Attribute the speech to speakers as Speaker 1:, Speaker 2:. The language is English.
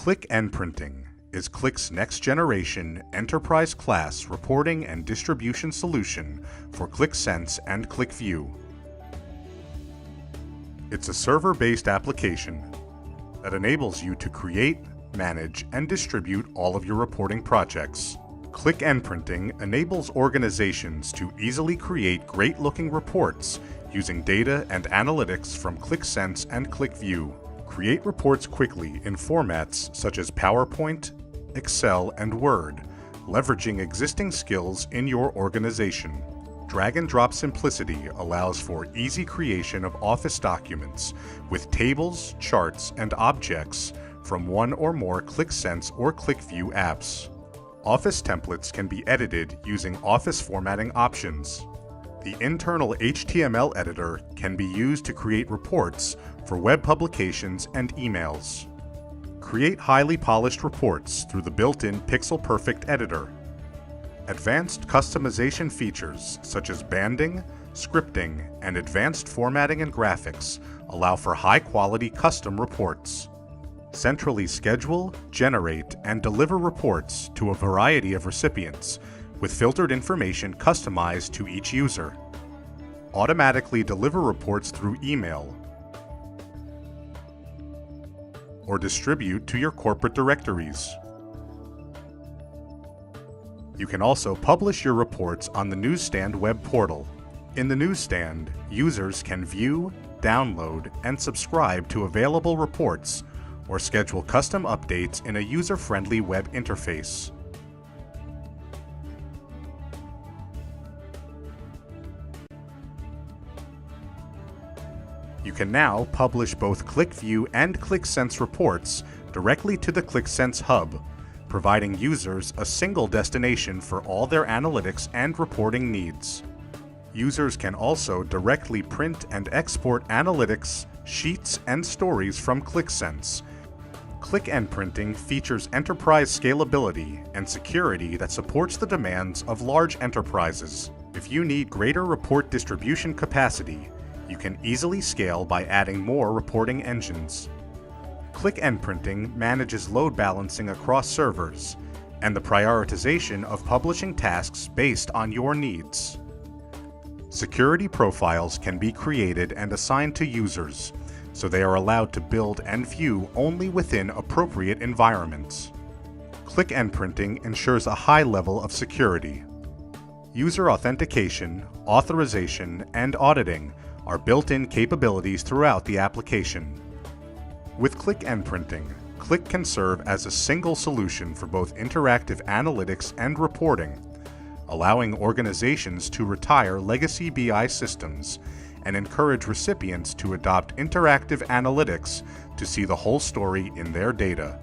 Speaker 1: Qlik NPrinting is Qlik's next-generation enterprise-class reporting and distribution solution for Qlik Sense and QlikView. It's a server-based application that enables you to create, manage, and distribute all of your reporting projects. Qlik NPrinting enables organizations to easily create great-looking reports using data and analytics from Qlik Sense and QlikView. Create reports quickly in formats such as PowerPoint, Excel, and Word, leveraging existing skills in your organization. Drag-and-drop simplicity allows for easy creation of Office documents with tables, charts, and objects from one or more Qlik Sense or QlikView apps. Office templates can be edited using Office formatting options. The internal HTML editor can be used to create reports for web publications and emails. Create highly polished reports through the built-in PixelPerfect editor. Advanced customization features such as banding, scripting, and advanced formatting and graphics allow for high-quality custom reports. Centrally schedule, generate, and deliver reports to a variety of recipients with filtered information customized to each user. Automatically deliver reports through email or distribute to your corporate directories. You can also publish your reports on the Newsstand web portal. In the Newsstand, users can view, download, and subscribe to available reports or schedule custom updates in a user-friendly web interface. You can now publish both QlikView and Qlik Sense reports directly to the Qlik Sense Hub, providing users a single destination for all their analytics and reporting needs. Users can also directly print and export analytics, sheets, and stories from Qlik Sense. Qlik NPrinting features enterprise scalability and security that supports the demands of large enterprises. If you need greater report distribution capacity, you can easily scale by adding more reporting engines. Qlik NPrinting manages load balancing across servers and the prioritization of publishing tasks based on your needs. Security profiles can be created and assigned to users, so they are allowed to build and view only within appropriate environments. Qlik NPrinting ensures a high level of security. User authentication, authorization, and auditing are built-in capabilities throughout the application. With Qlik NPrinting, Qlik can serve as a single solution for both interactive analytics and reporting, allowing organizations to retire legacy BI systems and encourage recipients to adopt interactive analytics to see the whole story in their data.